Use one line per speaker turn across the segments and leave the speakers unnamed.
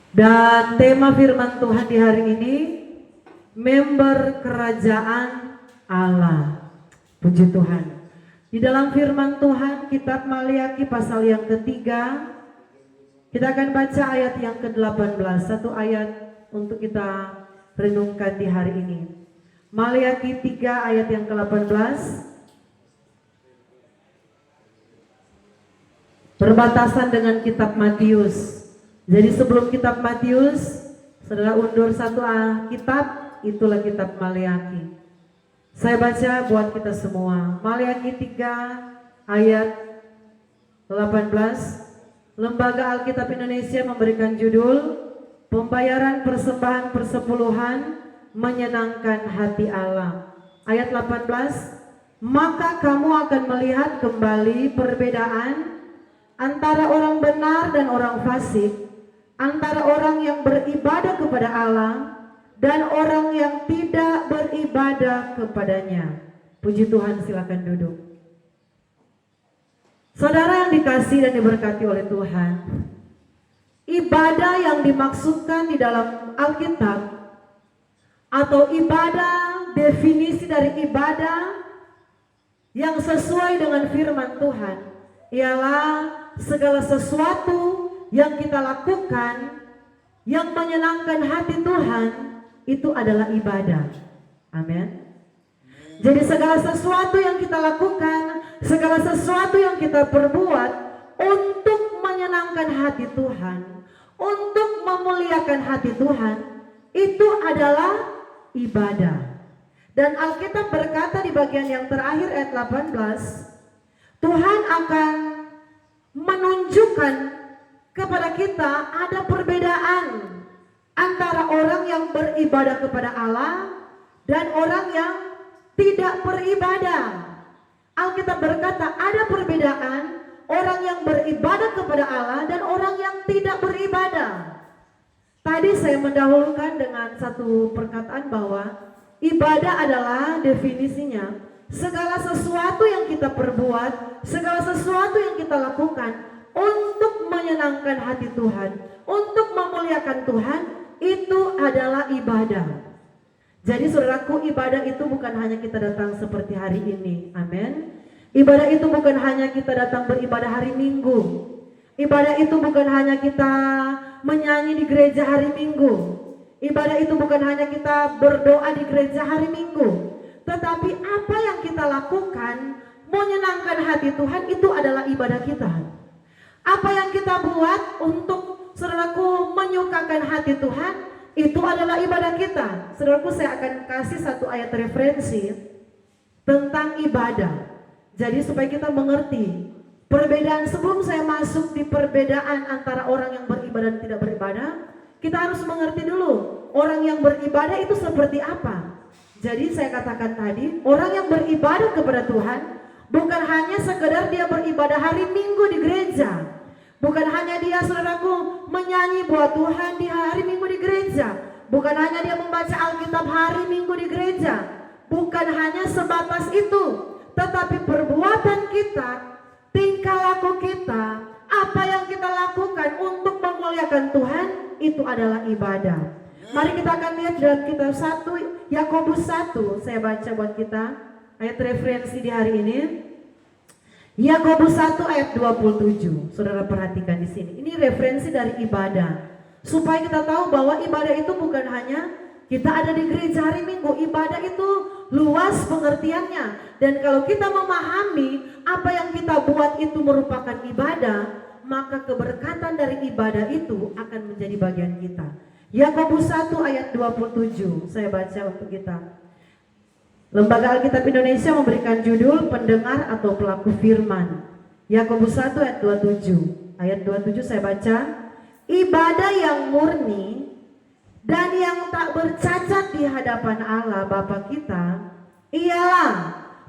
Dan tema firman Tuhan di hari ini, member kerajaan Allah. Puji Tuhan. Di dalam firman Tuhan, kitab Maliaki pasal yang ketiga, kita akan baca ayat yang ke-18, satu ayat untuk kita renungkan di hari ini. Maliaki 3 ayat yang ke-18. Berbatasan dengan kitab Matius. Jadi sebelum kitab Matius, saudara undur satu kitab, itulah kitab Maliaki. Saya baca buat kita semua. Maliaki 3 ayat 18. Lembaga Alkitab Indonesia memberikan judul Pembayaran Persembahan Persepuluhan Menyenangkan Hati Allah. Ayat 18. Maka kamu akan melihat kembali perbedaan antara orang benar dan orang fasik, antara orang yang beribadah kepada Allah dan orang yang tidak beribadah kepadanya. Puji Tuhan, silakan duduk. Saudara yang dikasihi dan diberkati oleh Tuhan, ibadah yang dimaksudkan di dalam Alkitab atau ibadah, definisi dari ibadah yang sesuai dengan firman Tuhan ialah segala sesuatu yang kita lakukan yang menyenangkan hati Tuhan, itu adalah ibadah. Amin. Jadi segala sesuatu yang kita lakukan, segala sesuatu yang kita perbuat untuk menyenangkan hati Tuhan, untuk memuliakan hati Tuhan, itu adalah ibadah. Dan Alkitab berkata di bagian yang terakhir ayat 18, Tuhan akan menunjukkan kepada kita ada perbedaan antara orang yang beribadah kepada Allah dan orang yang tidak beribadah. Alkitab berkata ada perbedaan orang yang beribadah kepada Allah dan orang yang tidak beribadah. Tadi saya mendahulukan dengan satu perkataan bahwa ibadah adalah definisinya segala sesuatu yang kita perbuat, segala sesuatu yang kita lakukan untuk menyenangkan hati Tuhan, untuk memuliakan Tuhan, itu adalah ibadah. Jadi saudaraku, ibadah itu bukan hanya kita datang seperti hari ini. Amin. Ibadah itu bukan hanya kita datang beribadah hari Minggu. Ibadah itu bukan hanya kita menyanyi di gereja hari Minggu. Ibadah itu bukan hanya kita berdoa di gereja hari Minggu. Tetapi apa yang kita lakukan menyenangkan hati Tuhan, itu adalah ibadah kita. Apa yang kita buat untuk saudaraku menyukakan hati Tuhan, itu adalah ibadah kita. Saudaraku, saya akan kasih satu ayat referensi tentang ibadah. Jadi supaya kita mengerti perbedaan, sebelum saya masuk di perbedaan antara orang yang beribadah dan tidak beribadah, kita harus mengerti dulu orang yang beribadah itu seperti apa. Jadi saya katakan tadi, orang yang beribadah kepada Tuhan bukan hanya sekedar dia beribadah hari Minggu di gereja. Bukan hanya dia, saudaraku, menyanyi buat Tuhan di hari Minggu di gereja. Bukan hanya dia membaca Alkitab hari Minggu di gereja. Bukan hanya sebatas itu. Tetapi perbuatan kita, tingkah laku kita, apa yang kita lakukan untuk memuliakan Tuhan, itu adalah ibadah. Mari kita akan lihat dalam kitab 1 Yakobus 1. Saya baca buat kita ayat referensi di hari ini. Yakobus 1 ayat 27. Saudara perhatikan di sini. Ini referensi dari ibadah. Supaya kita tahu bahwa ibadah itu bukan hanya kita ada di gereja hari Minggu. Ibadah itu luas pengertiannya. Dan kalau kita memahami apa yang kita buat itu merupakan ibadah, maka keberkatan dari ibadah itu akan menjadi bagian kita. Yakobus 1 ayat 27. Saya baca untuk kita. Lembaga Alkitab Indonesia memberikan judul pendengar atau pelaku firman. Yakobus 1 ayat 27. Ayat 27 saya baca. Ibadah yang murni dan yang tak bercacat di hadapan Allah Bapa kita ialah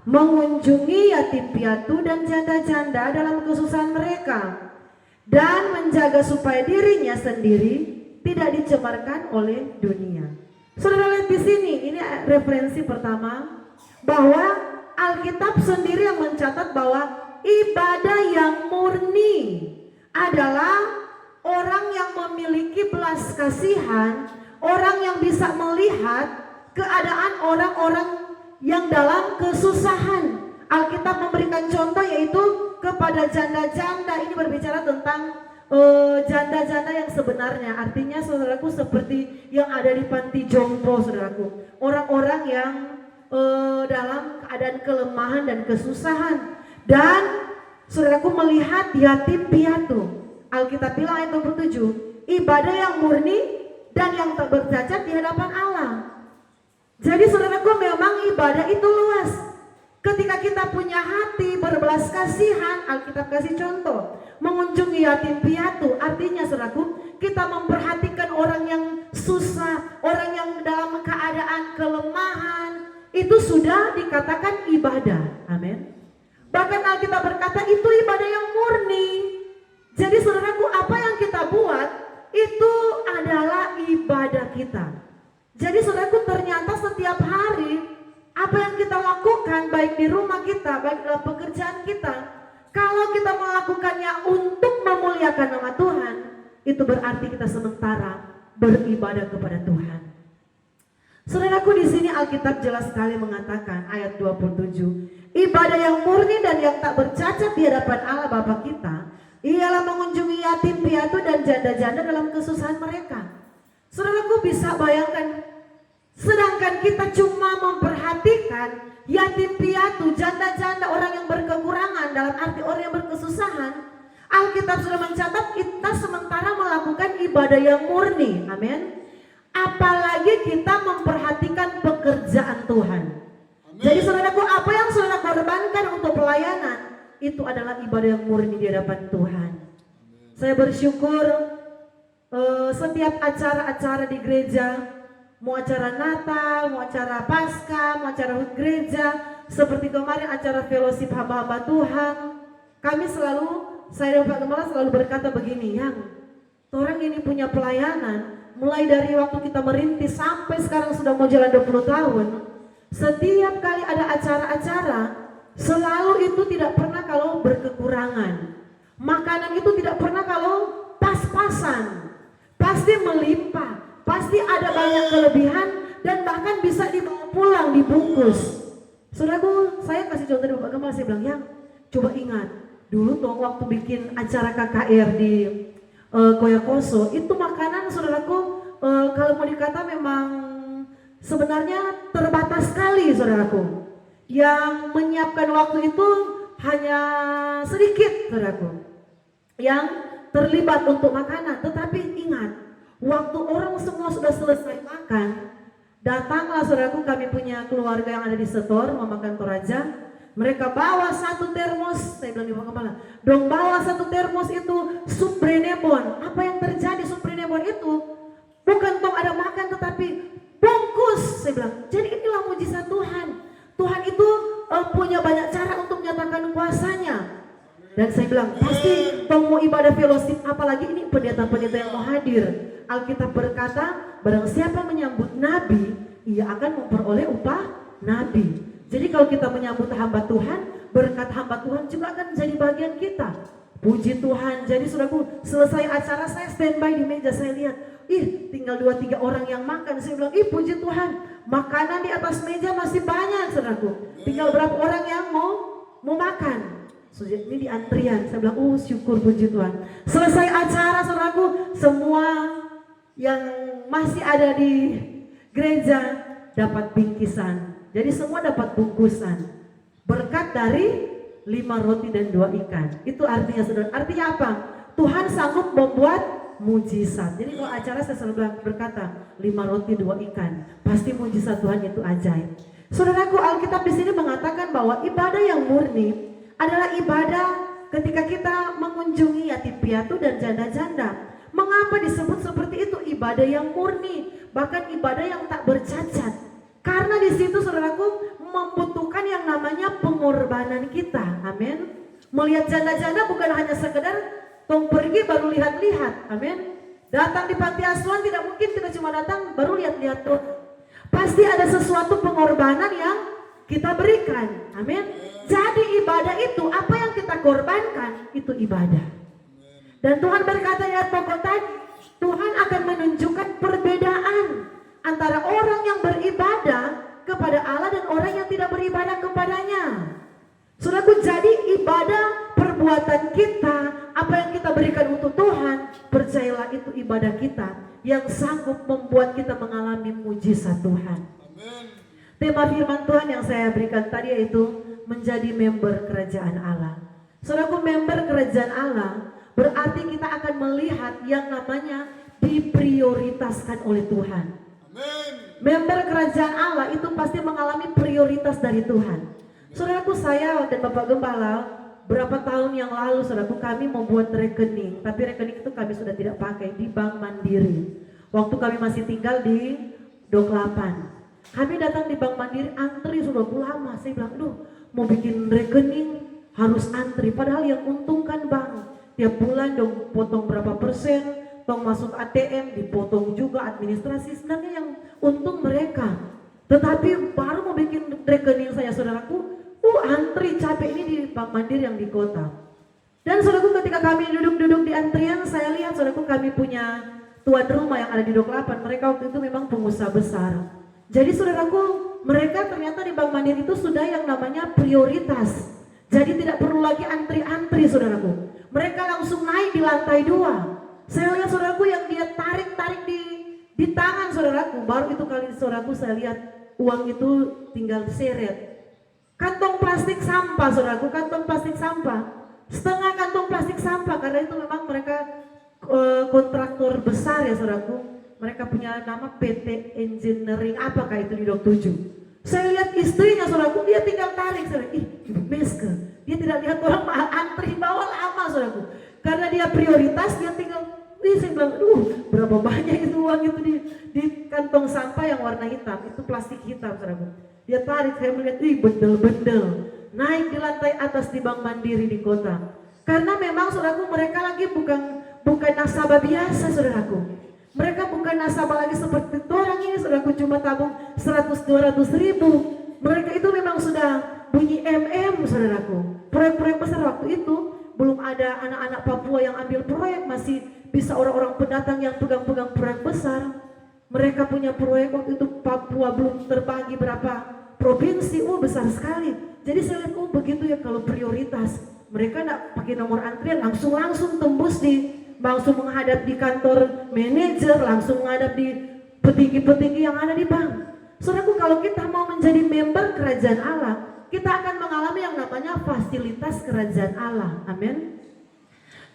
mengunjungi yatim piatu dan janda-janda dalam kesusahan mereka dan menjaga supaya dirinya sendiri tidak dicemarkan oleh dunia. Saudara lihat di sini, ini referensi pertama bahwa Alkitab sendiri yang mencatat bahwa ibadah yang murni adalah orang yang memiliki belas kasihan, orang yang bisa melihat keadaan orang-orang yang dalam kesusahan. Alkitab memberikan contoh yaitu kepada janda-janda. Ini berbicara tentang janda-janda yang sebenarnya, artinya saudaraku seperti yang ada di panti jompo, saudaraku, orang-orang yang dalam keadaan kelemahan dan kesusahan. Dan saudaraku melihat yatim piatu. Alkitab bilang ayat 27, ibadah yang murni dan yang tak bercacat di hadapan Allah. Jadi saudaraku memang ibadah itu luas. Ketika kita punya hati berbelas kasihan, Alkitab kasih contoh, mengunjungi yatim piatu, artinya saudaraku, kita memperhatikan orang yang susah, orang yang dalam keadaan kelemahan, itu sudah dikatakan ibadah. Amin. Bahkan Alkitab berkata itu ibadah yang murni. Jadi saudaraku, apa yang kita buat itu adalah ibadah kita. Jadi saudaraku, ternyata setiap hari apa yang kita lakukan, baik di rumah kita, baik dalam pekerjaan kita, kalau kita melakukannya untuk memuliakan nama Tuhan, itu berarti kita sementara beribadah kepada Tuhan. Saudaraku, di sini Alkitab jelas sekali mengatakan ayat 27, ibadah yang murni dan yang tak bercacat di hadapan Allah Bapa kita ialah mengunjungi yatim piatu dan janda-janda dalam kesusahan mereka. Saudaraku bisa bayangkan, sedangkan kita cuma memperhatikan yatim piatu, janda-janda, orang yang berkekurangan, dalam arti orang yang berkesusahan, Alkitab sudah mencatat kita sementara melakukan ibadah yang murni. Amin. Apalagi kita memperhatikan pekerjaan Tuhan. Amin. Jadi saudaraku, apa yang saudara korbankan untuk pelayanan itu adalah ibadah yang murni di hadapan Tuhan. Amin. Saya bersyukur setiap acara-acara di gereja, mau acara Natal, mau acara Paskah, mau acara HUT gereja, seperti kemarin acara fellowship hamba-hamba Tuhan, kami selalu, saya dan Pak Gembala selalu berkata begini, yang orang ini punya pelayanan, mulai dari waktu kita merintis sampai sekarang sudah mau jalan 20 tahun, setiap kali ada acara-acara, selalu itu tidak pernah kalau berkekurangan, makanan itu tidak pernah kalau pas-pasan, pasti melimpah, pasti ada banyak kelebihan dan bahkan bisa dibawa pulang dibungkus. Saudaraku, saya kasih contoh di Bapak Gembala, saya bilang, yang coba ingat dulu tuh waktu bikin acara KKR di Koyakoso, itu makanan saudaraku kalau mau dikata memang sebenarnya terbatas sekali, saudaraku. Yang menyiapkan waktu itu hanya sedikit, saudaraku, yang terlibat untuk makanan. Tetapi ingat, waktu orang semua sudah selesai makan, datanglah saudaraku, kami punya keluarga yang ada di Setor, mau makan Toraja. Mereka bawa satu termos, saya bilang di Pak Gembala, dong bawa satu termos itu sup brenebon. Apa yang terjadi sup brenebon itu? Bukan tong ada makan tetapi bungkus, saya bilang. Jadi inilah mujizat Tuhan. Tuhan itu punya banyak cara untuk menyatakan kuasanya. Dan saya bilang, pasti tong mau ibadah fellowship, apalagi ini pendeta-pendeta yang mau hadir. Alkitab berkata, barang siapa menyambut nabi, ia akan memperoleh upah nabi. Jadi kalau kita menyambut hamba Tuhan, berkat hamba Tuhan juga akan menjadi bagian kita. Puji Tuhan. Jadi saudaraku, selesai acara saya standby di meja, saya lihat, tinggal 2-3 orang yang makan. Saya bilang, puji Tuhan, makanan di atas meja masih banyak, saudaraku. Tinggal berapa orang yang mau makan. So, ini di antrian. Saya bilang, syukur, puji Tuhan. Selesai acara, saudaraku, semua yang masih ada di gereja dapat bingkisan. Jadi semua dapat bungkusan. Berkat dari 5 roti dan 2 ikan. Itu artinya, saudara. Artinya apa? Tuhan sanggup membuat mujizat. Jadi kalau acara saya selalu berkata 5 roti 2 ikan. Pasti mujizat Tuhan itu ajaib. Saudaraku, Alkitab di sini mengatakan bahwa ibadah yang murni adalah ibadah ketika kita mengunjungi yatim piatu dan janda-janda. Mengapa disebut seperti itu? Ibadah yang murni, bahkan ibadah yang tak bercacat. Karena di situ saudaraku membutuhkan yang namanya pengorbanan kita. Amin. Melihat janda-janda bukan hanya sekedar tong pergi baru lihat-lihat. Amin. Datang di panti asuhan tidak mungkin kita cuma datang baru lihat-lihat tuh. Pasti ada sesuatu pengorbanan yang kita berikan. Amin. Jadi ibadah itu, apa yang kita korbankan itu ibadah. Dan Tuhan berkata di ayat pokok tadi, Tuhan akan menunjukkan perbedaan antara orang yang beribadah kepada Allah dan orang yang tidak beribadah kepadanya. Saudaraku, jadi ibadah perbuatan kita, apa yang kita berikan untuk Tuhan, percayalah itu ibadah kita yang sanggup membuat kita mengalami mujizat Tuhan.
Amin.
Tema firman Tuhan yang saya berikan tadi yaitu menjadi member kerajaan Allah. Saudaraku, member kerajaan Allah berarti kita akan melihat yang namanya diprioritaskan oleh Tuhan.
Amin.
Member kerajaan Allah itu pasti mengalami prioritas dari Tuhan. Saudaraku, saya dan Bapak Gembala berapa tahun yang lalu, saudaraku, kami membuat rekening, tapi rekening itu kami sudah tidak pakai di Bank Mandiri. Waktu kami masih tinggal di Dok 8. Kami datang di Bank Mandiri, antri sudah lama. Saya bilang, aduh, mau bikin rekening harus antri. Padahal yang untung kan bank. Tiap bulan dong potong berapa persen, tong masuk ATM dipotong juga administrasi. Sebenarnya yang untung mereka. Tetapi baru mau bikin rekening saya, saudaraku, antri capek ini di Bank Mandiri yang di kota. Dan saudaraku, ketika kami duduk-duduk di antrian, saya lihat saudaraku kami punya tuan rumah yang ada di Dok 8. Mereka waktu itu memang pengusaha besar. Jadi saudaraku, mereka ternyata di Bank Mandiri itu sudah yang namanya prioritas. Jadi tidak perlu lagi antri-antri, saudaraku. Mereka langsung naik di lantai 2. Saya lihat saudaraku yang dia tarik-tarik di tangan saudaraku. Baru itu kali saudaraku saya lihat uang itu tinggal diseret. Kantong plastik sampah, saudaraku, kantong plastik sampah, setengah kantong plastik sampah, karena itu memang mereka kontraktor besar ya, saudaraku. Mereka punya nama PT Engineering, apakah itu di Dok 7. Saya lihat istrinya, saudaraku, dia tinggal tarik, saudaraku. Ibu Meske, dia tidak lihat orang antri bawah lama, saudaraku. Karena dia prioritas, dia tinggal, saya bilang, berapa banyak itu uang itu di kantong sampah yang warna hitam, itu plastik hitam, saudaraku. Dia tarik, saya melihat, bendel-bendel naik di lantai atas di Bank Mandiri di kota. Karena memang saudaraku, mereka lagi bukan nasabah biasa, saudaraku. Mereka bukan nasabah lagi seperti orang ini, saudaraku, cuma tabung 100-200 ribu. Mereka itu memang sudah bunyi saudaraku. Proyek-proyek besar waktu itu belum ada anak-anak Papua yang ambil proyek, masih bisa orang-orang pendatang yang pegang-pegang proyek besar. Mereka punya proyek waktu itu, Papua belum terbagi berapa provinsi, besar sekali. Jadi saya lihat, begitu ya kalau prioritas. Mereka tidak pakai nomor antrian, langsung tembus langsung menghadap di kantor manajer, langsung menghadap di petinggi-petinggi yang ada di bank. Saudaraku, kalau kita mau menjadi member kerajaan Allah, kita akan mengalami yang namanya fasilitas kerajaan Allah. Amin.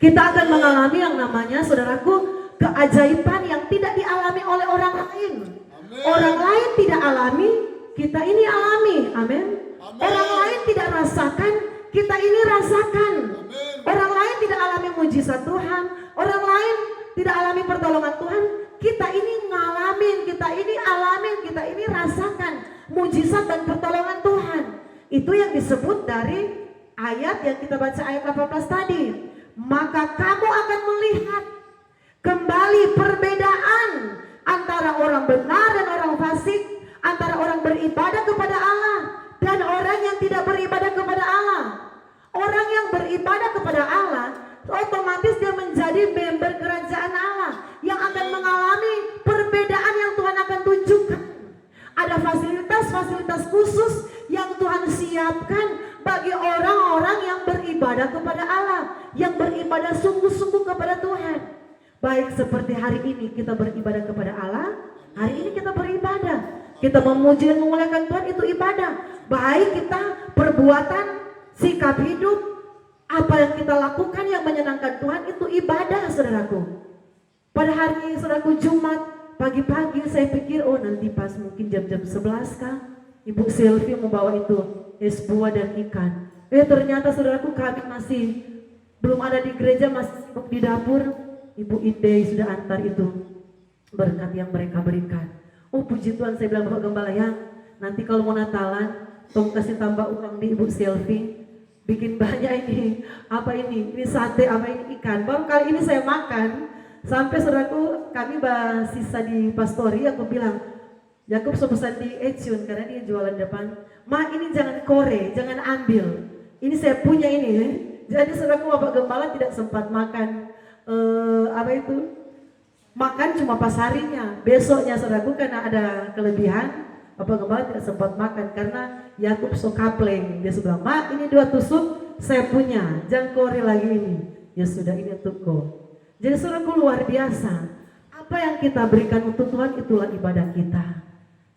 Kita akan mengalami yang namanya, saudaraku, keajaiban yang tidak dialami oleh orang lain.
Amen.
Orang lain tidak alami, kita ini alami. Amin. Orang lain tidak rasakan, kita ini rasakan.
Amen.
Orang lain tidak alami mujizat Tuhan, orang lain tidak alami pertolongan Tuhan, kita ini ngalamin, kita ini alamin, kita ini rasakan mujizat dan pertolongan Tuhan. Itu yang disebut dari ayat yang kita baca ayat 18 tadi. Maka kamu akan melihat kembali perbedaan antara orang benar dan orang fasik, antara orang beribadah kepada Allah dan orang yang tidak beribadah kepada Allah. Orang yang beribadah kepada Allah otomatis dia menjadi member kerajaan Allah yang akan mengalami perbedaan yang Tuhan akan tunjukkan. Ada fasilitas-fasilitas khusus yang Tuhan siapkan bagi orang-orang yang beribadah kepada Allah, yang beribadah sungguh-sungguh kepada Tuhan. Baik seperti hari ini kita beribadah kepada Allah, hari ini kita beribadah, kita memuji dan memuliakan Tuhan, itu ibadah. Baik kita perbuatan, sikap hidup, apa yang kita lakukan yang menyenangkan Tuhan, itu ibadah, saudaraku. Pada hari saudaraku Jumat pagi-pagi saya pikir, nanti pas mungkin jam-jam 11 kah, Ibu Sylvie membawa itu es buah dan ikan. Ternyata saudaraku kami masih belum ada di gereja, masih sibuk di dapur. Ibu Inde sudah antar itu berkat yang mereka berikan. Puji Tuhan, saya bilang Bapak Gembala, ya nanti kalau mau Natalan tolong kasih tambah uang di Ibu Sylvie, bikin banyak ini, apa ini sate, apa ini ikan. Baru kali ini saya makan, sampai saudaraku kami sisa di pastori, aku bilang Yakub so pesan di Echun karena dia jualan depan, Ma ini jangan kore, jangan ambil, ini saya punya ini. Jadi saudaraku, Bapak Gembala tidak sempat makan apa itu? Makan cuma pas harinya. Besoknya saudaraku karena ada kelebihan, Bapak Gembala tidak sempat makan karena Yakub sokapleng. Dia bilang, "Mak, ini 2 tusuk saya punya, jangan kori lagi ini." Ya sudah, ini untuk kau. Jadi saudaraku luar biasa. Apa yang kita berikan untuk Tuhan itulah ibadah kita.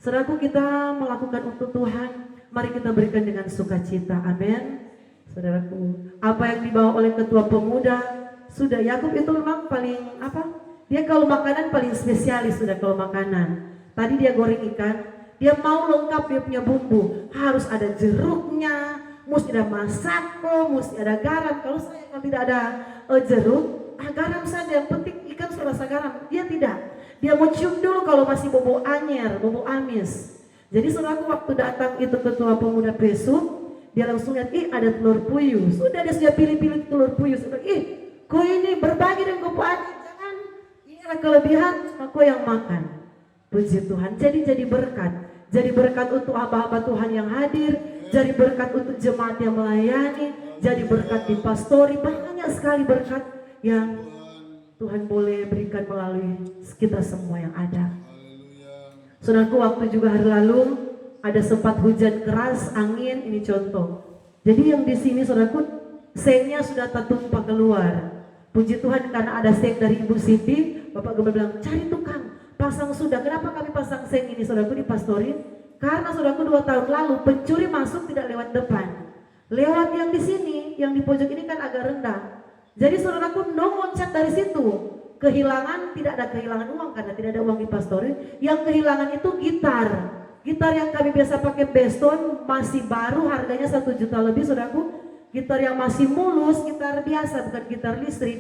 Saudaraku, kita melakukan untuk Tuhan, mari kita berikan dengan sukacita. Amin. Saudaraku, apa yang dibawa oleh ketua pemuda, sudah Yakub itu memang paling apa? Dia kalau makanan paling spesialis sudah kalau makanan. Tadi dia goreng ikan, dia mau lengkap dia punya bumbu. Harus ada jeruknya, mesti ada masako, mesti ada garam. Kalau saya kalau tidak ada jeruk, garam saja. Yang penting ikan sudah rasa garam. Dia tidak. Dia mau cium dulu kalau masih bobo anyer, bobo amis. Jadi saudaraku waktu datang itu ketua pemuda besok, dia langsung lihat, ada telur puyuh. Sudah dia sudah pilih-pilih telur puyuh. Sudah, kau ini berbagi dengan bobo anyer. Kelebihan aku yang makan. Puji Tuhan. Jadi berkat. Jadi berkat untuk hamba-hamba Tuhan yang hadir. Jadi berkat untuk jemaat yang melayani. Jadi berkat di pastori. Banyak sekali berkat yang Tuhan boleh berikan melalui kita semua yang ada. Saudaraku, waktu juga hari lalu ada sempat hujan keras, angin, ini contoh. Jadi yang di sini saudaraku, sengnya sudah tertumpah keluar. Puji Tuhan karena ada seng dari Ibu Siti, Bapak Gembala bilang, cari tukang, pasang sudah. Kenapa kami pasang seng ini saudaraku di pastorin? Karena saudaraku 2 tahun lalu pencuri masuk tidak lewat depan, lewat yang di sini, yang di pojok ini kan agak rendah. Jadi saudaraku loncat dari situ. Kehilangan, tidak ada kehilangan uang karena tidak ada uang di pastorin. Yang kehilangan itu gitar. Gitar yang kami biasa pakai Beston masih baru, harganya 1 juta lebih saudaraku. Gitar yang masih mulus, gitar biasa bukan gitar listrik.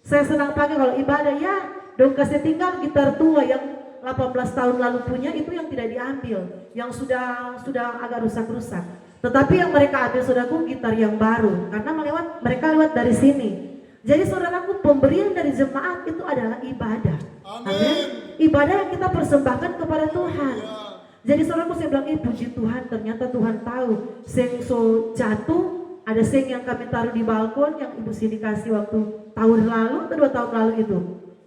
Saya senang pakai kalau ibadah ya. Dong kasih tinggal gitar tua yang 18 tahun lalu punya itu yang tidak diambil, yang sudah agak rusak-rusak. Tetapi yang mereka ambil saudaraku gitar yang baru karena mereka lewat dari sini. Jadi saudaraku, pemberian dari jemaat itu adalah ibadah. Amin. Ibadah yang kita persembahkan kepada Tuhan. Jadi saudaraku, saya bilang, puji Tuhan, ternyata Tuhan tahu seng so jatuh. Ada seng yang kami taruh di balkon yang Ibu Sini kasih waktu tahun lalu atau 2 tahun lalu itu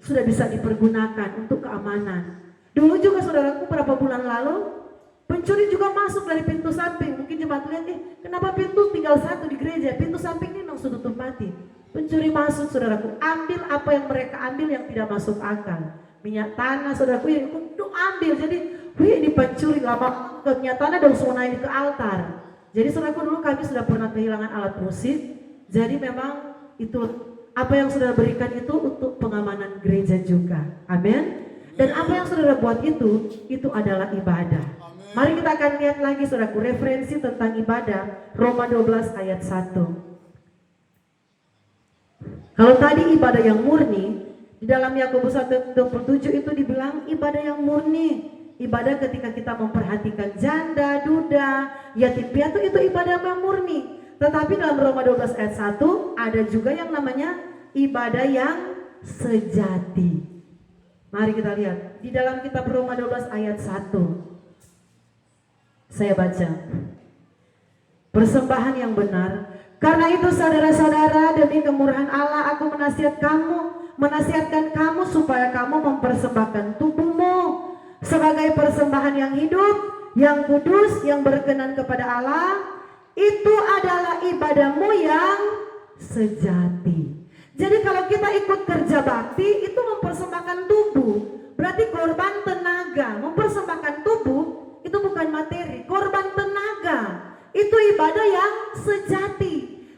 sudah bisa dipergunakan untuk keamanan. Dulu juga saudaraku beberapa bulan lalu pencuri juga masuk dari pintu samping. Mungkin jemaat lihat, kenapa pintu tinggal 1 di gereja, pintu samping ini memang sudah tutup mati. Pencuri masuk saudaraku, ambil apa yang mereka ambil yang tidak masuk akal. Minyak tanah saudaraku yang ambil, jadi ini pencuri lama ke minyak tanah dan semua naik ke altar. Jadi saudaraku, dulu kami sudah pernah kehilangan alat musik. Jadi memang itu apa yang saudara berikan itu untuk pengamanan gereja juga. Amin. Dan apa yang saudara buat itu adalah ibadah. Mari kita akan lihat lagi saudaraku referensi tentang ibadah. Roma 12 ayat 1. Kalau tadi ibadah yang murni, di dalam Yakobus 1:27 itu dibilang ibadah yang murni. Ibadah ketika kita memperhatikan janda, duda, yatim piatu itu ibadah yang murni. Tetapi dalam Roma 12 ayat 1 ada juga yang namanya ibadah yang sejati. Mari kita lihat di dalam kitab Roma 12 ayat 1. Saya baca. Persembahan yang benar. Karena itu saudara-saudara, demi kemurahan Allah aku menasihatkan kamu supaya kamu mempersembahkan tubuhmu sebagai persembahan yang hidup, yang kudus, yang berkenan kepada Allah. Itu adalah ibadahmu yang sejati. Jadi kalau kita ikut kerja bakti itu mempersembahkan tubuh, berarti korban tenaga. Mempersembahkan tubuh itu bukan materi, korban tenaga. Itu ibadah yang sejati.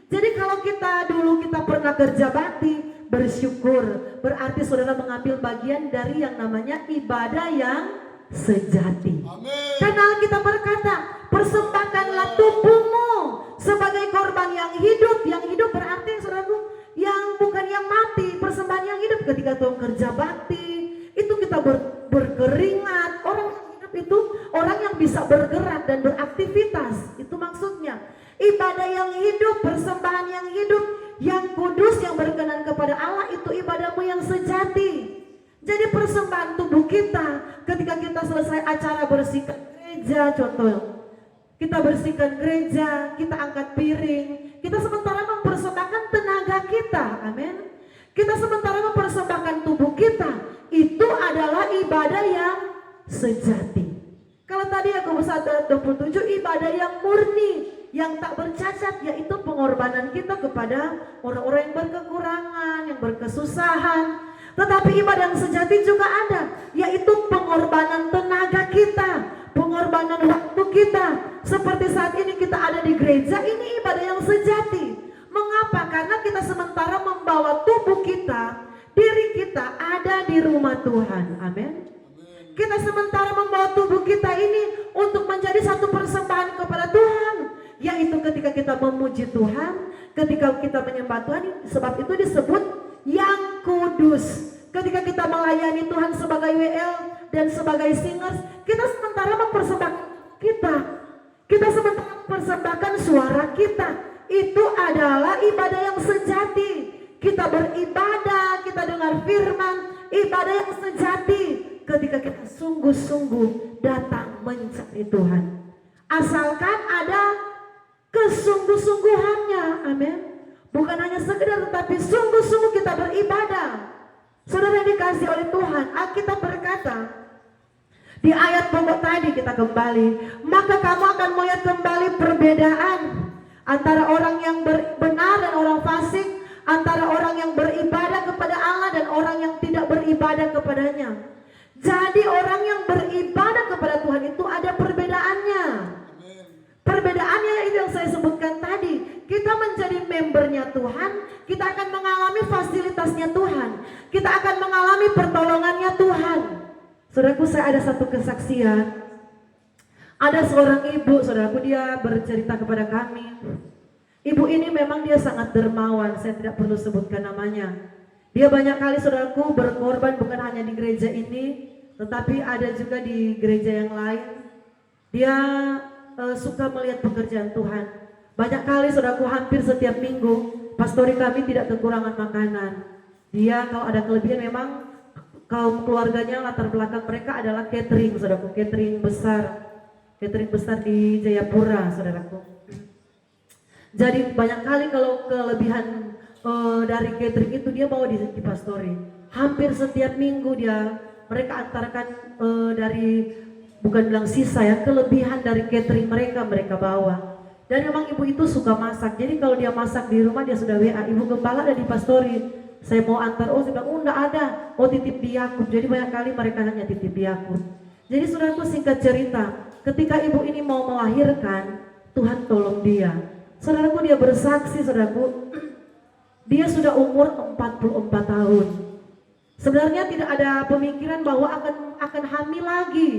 Jadi kalau kita dulu pernah kerja bakti, bersyukur, berarti saudara mengambil bagian dari yang namanya ibadah yang sejati. Amen. Karena kita berkata, persembahkanlah tubuhmu sebagai korban yang hidup berarti saudaraku, yang bukan yang mati, persembahan yang hidup. Ketika Tuhan kerja bakti, itu kita berkeringat. Orang yang hidup itu orang yang bisa bergerak dan beraktivitas. Itu maksudnya. Ibadah yang hidup, persembahan yang hidup, yang kudus, yang berkenan kepada Allah, itu ibadahmu yang sejati. Jadi persembahan tubuh kita ketika kita selesai acara bersihkan gereja, contoh kita bersihkan gereja, kita angkat piring, kita sementara mempersembahkan tenaga kita, amin. Kita sementara mempersembahkan tubuh kita, itu adalah ibadah yang sejati. Kalau tadi Yakobus 1:27, ibadah yang murni, yang tak bercacat, yaitu pengorbanan kita kepada orang-orang yang berkekurangan, yang berkesusahan. Tetapi ibadah yang sejati juga ada, yaitu pengorbanan tenaga kita, pengorbanan waktu kita. Seperti saat ini kita ada di gereja, ini ibadah yang sejati. Mengapa? Karena kita sementara membawa tubuh kita, diri kita ada di rumah Tuhan. Amin. Kita sementara membawa tubuh kita ini untuk menjadi satu persembahan kepada Tuhan, yaitu ketika kita memuji Tuhan, ketika kita menyembah Tuhan, sebab itu disebut yang kudus. Ketika kita melayani Tuhan sebagai WL dan sebagai singers, kita sementara mempersembahkan kita sementara mempersembahkan suara kita. Itu adalah ibadah yang sejati. Kita beribadah, kita dengar firman, ibadah yang sejati ketika kita sungguh-sungguh datang mencari Tuhan. Asalkan ada kesungguh-sungguhannya, amin. Bukan hanya sekedar, tetapi sungguh-sungguh kita beribadah. Saudara yang dikasih oleh Tuhan, Alkitab berkata di ayat pokok tadi, kita kembali, maka kamu akan melihat kembali perbedaan antara orang yang benar dan orang fasik, antara orang yang beribadah kepada Allah dan orang yang tidak beribadah kepadanya. Jadi orang yang beribadah kepada Tuhan itu ada perbedaannya. Perbedaannya itu yang saya sebutkan tadi. Kita menjadi membernya Tuhan, kita akan mengalami fasilitasnya Tuhan, kita akan mengalami pertolongannya Tuhan. Saudaraku, saya ada satu kesaksian. Ada seorang ibu, saudaraku, dia bercerita kepada kami. Ibu ini memang dia sangat dermawan, saya tidak perlu sebutkan namanya. Dia banyak kali, saudaraku, berkorban bukan hanya di gereja ini, tetapi ada juga di gereja yang lain. Dia suka melihat pekerjaan Tuhan. Banyak kali, saudaraku, hampir setiap minggu pastori kami tidak kekurangan makanan. Dia kalau ada kelebihan, memang kaum keluarganya latar belakang mereka adalah catering, saudaraku, catering besar di Jayapura, saudaraku. Jadi banyak kali kalau kelebihan dari catering itu dia bawa di pastori. Hampir setiap minggu mereka antarkan dari, bukan bilang sisa ya, kelebihan dari catering mereka bawa. Dan memang ibu itu suka masak. Jadi kalau dia masak di rumah, dia sudah WA, ibu gembala ada di pastori, saya mau antar. Oh, saya bilang, oh enggak ada, oh titip di Yakub. Jadi banyak kali mereka hanya titip di Yakub. Jadi saudaraku, singkat cerita, ketika ibu ini mau melahirkan, Tuhan tolong dia. Saudaraku, dia bersaksi, saudaraku, dia sudah umur 44 tahun. Sebenarnya tidak ada pemikiran bahwa akan hamil lagi.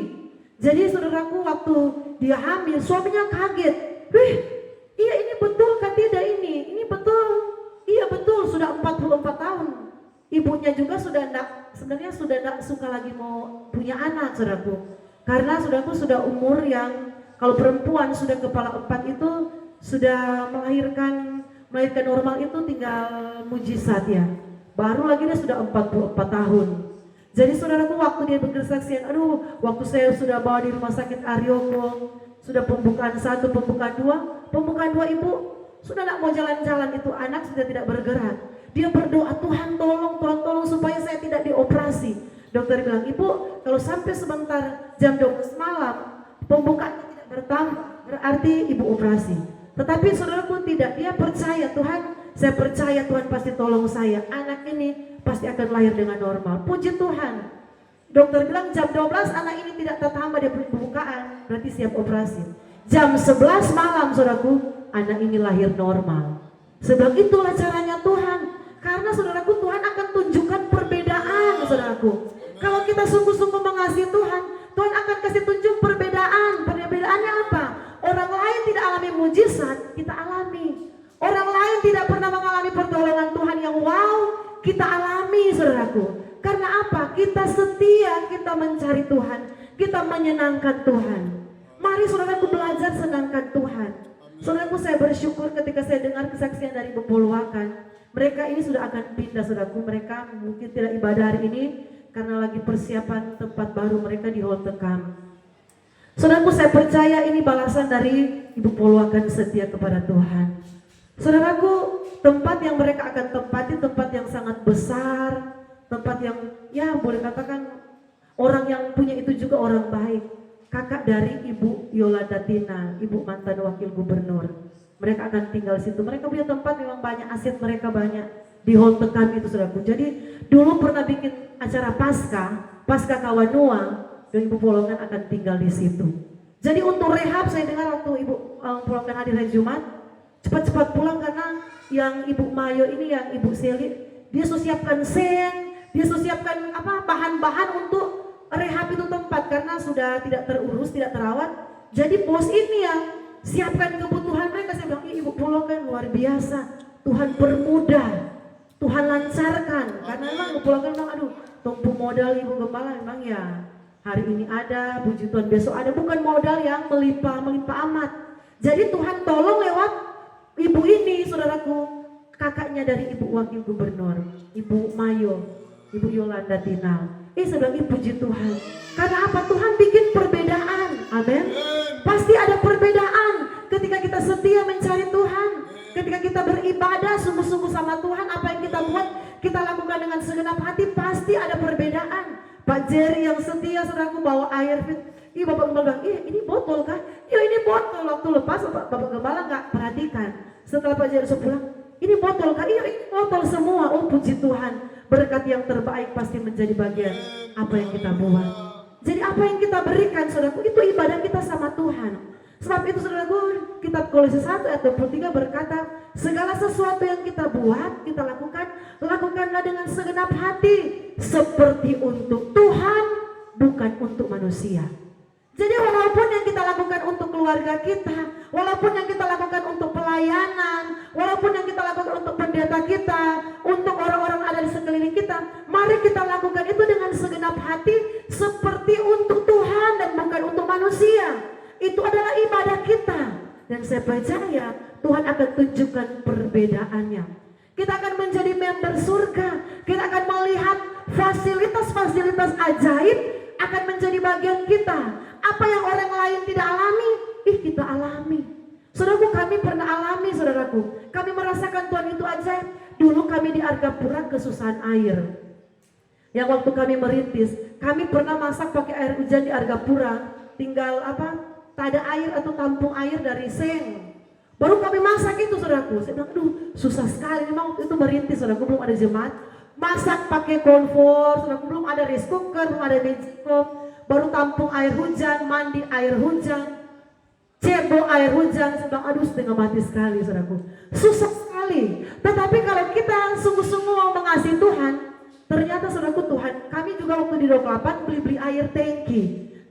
Jadi saudaraku, waktu dia hamil, suaminya kaget. Wih, iya ini betul kan tidak ini? Ini betul. Iya betul, sudah 44 tahun. Ibunya juga sebenarnya sudah tidak suka lagi mau punya anak, saudaraku. Karena saudaraku sudah umur yang, kalau perempuan sudah kepala 4 itu sudah melahirkan normal itu tinggal mujizat ya. Baru lagi dia sudah 44 tahun. Jadi saudaraku, waktu dia berkesaksian, aduh, waktu saya sudah bawa di rumah sakit Aryoko, sudah pembukaan 1, pembukaan 2 ibu sudah tidak mau jalan-jalan, itu anak sudah tidak bergerak. Dia berdoa, Tuhan tolong supaya saya tidak dioperasi. Dokter bilang, ibu kalau sampai sebentar jam 12 malam pembukaannya tidak bertambah, berarti ibu operasi. Tetapi saudaraku tidak, dia percaya, Tuhan, saya percaya Tuhan pasti tolong saya, anak ini pasti akan lahir dengan normal. Puji Tuhan. Dokter bilang jam 12 anak ini tidak tertambah dia pembukaan, berarti siap operasi. Jam 11 malam, saudaraku, anak ini lahir normal. Sebab itulah caranya Tuhan. Karena saudaraku, Tuhan akan tunjukkan perbedaan, saudaraku. Kalau kita sungguh-sungguh mengasihi Tuhan, Tuhan akan kasih tunjuk perbedaan. Perbedaannya apa? Orang lain tidak alami mujizat, kita alami. Orang lain tidak pernah mengalami pertolongan Tuhan yang wow, kita alami, saudaraku. Karena apa? Kita setia, kita mencari Tuhan, kita menyenangkan Tuhan. Mari saudaraku belajar senangkan Tuhan. Saudaraku, saya bersyukur ketika saya dengar kesaksian dari Bepuluakan. Mereka ini sudah akan pindah, saudaraku. Mereka mungkin tidak ibadah hari ini karena lagi persiapan tempat baru mereka di Holte Camp. Saudaraku, saya percaya ini balasan dari Ibu Puluakan setia kepada Tuhan. Saudaraku, tempat yang mereka akan tempati tempat yang sangat besar, tempat yang ya boleh katakan orang yang punya itu juga orang baik. Kakak dari Ibu Yolanda Tina, Ibu mantan wakil gubernur. Mereka akan tinggal situ. Mereka punya tempat memang banyak, aset mereka banyak di halte kami itu saudaraku. Jadi dulu pernah bikin acara Pasca Kawanua, dan Ibu Polongan akan tinggal di situ. Jadi untuk rehab saya dengar waktu Ibu Polongan hadir hari Jumat, cepat-cepat pulang karena yang Ibu Mayo ini, yang Ibu Seli, dia siapkan dia siapkan bahan-bahan untuk rehab itu tempat karena sudah tidak terurus, tidak terawat. Jadi bos ini yang siapkan kebutuhan mereka. Saya bilang, Ibu Polongan luar biasa, Tuhan permudah, Tuhan lancarkan. Karena memang Ibu Polongan memang aduh, tumpu modal Ibu Gembala memang ya hari ini ada, puji Tuhan besok ada, bukan modal yang melimpah amat. Jadi Tuhan tolong lewat ibu ini, saudaraku, kakaknya dari Ibu Wakil Gubernur, Ibu Mayo, Ibu Yolanda Tina. Saya bilang, puji Tuhan. Karena apa? Tuhan bikin perbedaan. Amin. Pasti ada perbedaan ketika kita setia mencari Tuhan. Ketika kita beribadah sungguh-sungguh sama Tuhan, apa yang kita buat, kita lakukan dengan segenap hati, pasti ada perbedaan. Pak Jerry yang setia, saudaraku, bawa air. Bapak Gembala bilang, ini botol kah? Ya ini botol. Waktu lepas Bapak Gembala gak perhatikan. Setelah Pak Jerry pulang, ini botol kah? Iya ini botol semua. Oh puji Tuhan. Berkat yang terbaik pasti menjadi bagian apa yang kita buat. Jadi apa yang kita berikan, saudaraku, itu ibadah kita sama Tuhan. Sebab itu, saudaraku, kitab Kolose 1 ayat 23 berkata, segala sesuatu yang kita buat, kita lakukanlah dengan segenap hati, seperti untuk Tuhan, bukan untuk manusia. Jadi walaupun yang kita lakukan untuk keluarga kita, walaupun yang kita lakukan untuk pelayanan, walaupun yang kita lakukan untuk pendeta kita, untuk orang-orang ada di sekeliling kita, mari kita lakukan itu dengan segenap hati seperti untuk Tuhan dan bukan untuk manusia. Itu adalah ibadah kita. Dan saya percaya Tuhan akan tunjukkan perbedaannya. Kita akan menjadi member surga. Kita akan melihat fasilitas-fasilitas ajaib akan menjadi bagian kita. Apa yang orang lain tidak alami, kita alami. Saudaraku, kami pernah alami, saudaraku. Kami merasakan Tuhan itu ajaib. Dulu kami di Argapura kesusahan air. Yang waktu kami merintis, kami pernah masak pakai air hujan di Argapura. Tinggal tak ada air atau tampung air dari seng. Baru kami masak itu, saudaraku. Saya bilang, aduh susah sekali. Memang waktu itu merintis, saudaraku, belum ada jemaat. Masak pakai kompor, saudaraku, belum ada rice cooker, belum ada magicom. Baru tampung air hujan, mandi air hujan, cebok air hujan. Saya bilang, aduh setengah mati sekali, saudaraku. Susah sekali. Tetapi kalau kita sungguh-sungguh mau mengasihi Tuhan, ternyata, saudaraku, Tuhan, kami juga waktu di 28 beli air tangki.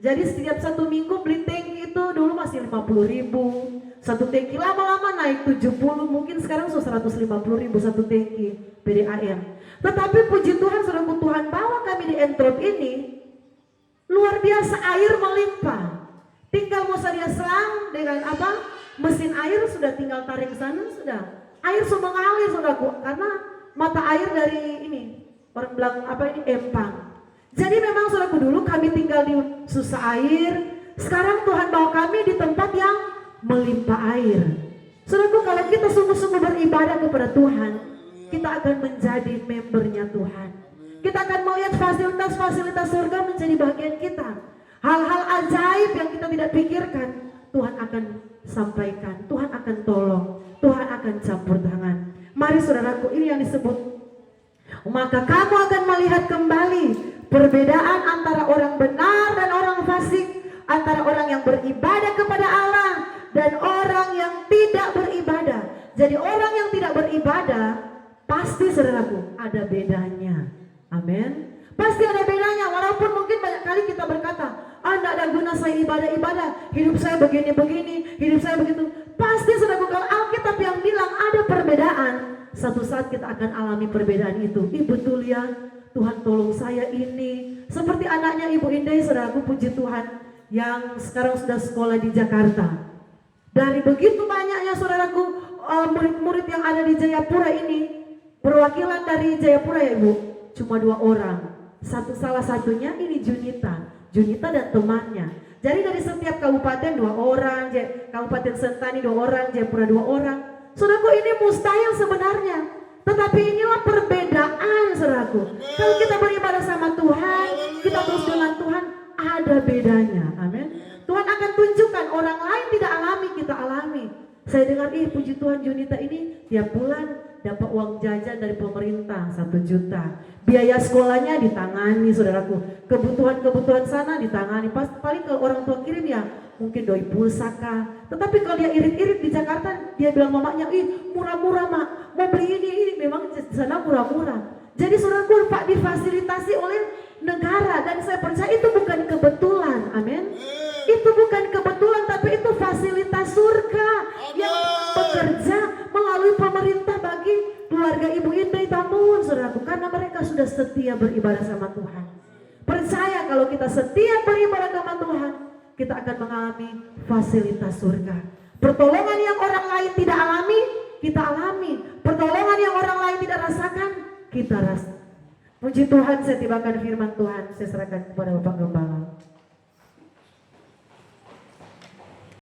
Jadi setiap 1 minggu beli tangki itu dulu masih 50.000 satu tangki, lama-lama naik 70, mungkin sekarang sudah 150.000 satu tangki PDAM. Tetapi puji Tuhan, saudaraku, Tuhan bawa kami di Entrop ini luar biasa, air melimpah. Tinggal mau dia selang dengan mesin air, sudah tinggal tarik ke sana, sudah air sudah mengalir, saudaraku, karena mata air dari ini orang bilang empang. Jadi memang, saudaraku, dulu kami tinggal di susah air. Sekarang Tuhan bawa kami di tempat yang melimpah air. Saudaraku, kalau kita sungguh-sungguh beribadah kepada Tuhan, kita akan menjadi membernya Tuhan. Kita akan melihat fasilitas-fasilitas surga menjadi bagian kita. Hal-hal ajaib yang kita tidak pikirkan, Tuhan akan sampaikan, Tuhan akan tolong, Tuhan akan campur tangan. Mari, saudaraku, ini yang disebut, maka kamu akan melihat kembali perbedaan antara orang benar dan orang fasik, antara orang yang beribadah kepada Allah dan orang yang tidak beribadah. Jadi orang yang tidak beribadah pasti, saudaraku, ada bedanya. Amin. Pasti ada bedanya. Walaupun mungkin banyak kali kita berkata, tidak ada guna saya ibadah, hidup saya begini, hidup saya begitu. Pasti, saudaraku, kalau Alkitab yang bilang ada perbedaan, satu saat kita akan alami perbedaan itu. Betul ya, Tuhan tolong saya ini. Seperti anaknya Ibu Indah, saudaraku, puji Tuhan, yang sekarang sudah sekolah di Jakarta. Dari begitu banyaknya, saudaraku, murid-murid yang ada di Jayapura ini, perwakilan dari Jayapura, ya Ibu, cuma 2 orang. Salah satunya ini Junita dan temannya. Jadi dari setiap kabupaten 2 orang, Kabupaten Sentani 2 orang, Jayapura 2 orang. Saudaraku, ini mustahil sebenarnya. Tetapi inilah perbedaan, saudaraku. Kalau kita beribadah sama Tuhan, kita terus dengan Tuhan, ada bedanya. Amin. Tuhan akan tunjukkan, orang lain tidak alami, kita alami. Saya dengar, puji Tuhan, Junita ini tiap bulan dapat uang jajan dari pemerintah 1 juta. Biaya sekolahnya ditangani, saudaraku. Kebutuhan-kebutuhan sana ditangani. Paling kalau orang tua kirim ya mungkin doi pulsaka. Tetapi kalau dia irit-irit di Jakarta, dia bilang mamanya, murah-murah mak, mau beli ini. Memang di sana murah-murah. Jadi saudaraku, Pak, difasilitasi oleh negara. Dan saya percaya itu bukan kebetulan. Amin. Itu bukan kebetulan, tapi itu fasilitas surga yang bekerja melalui pemerintah bagi keluarga Ibu Indah Tambun, saudaraku, karena mereka sudah setia beribadah sama Tuhan. Percaya kalau kita setia beribadah sama Tuhan, kita akan mengalami fasilitas surga. Pertolongan yang orang lain tidak alami, kita alami. Pertolongan yang orang lain tidak rasakan, kita rasakan. Puji Tuhan, saya tibakan firman Tuhan, saya serahkan kepada Bapak Gembala.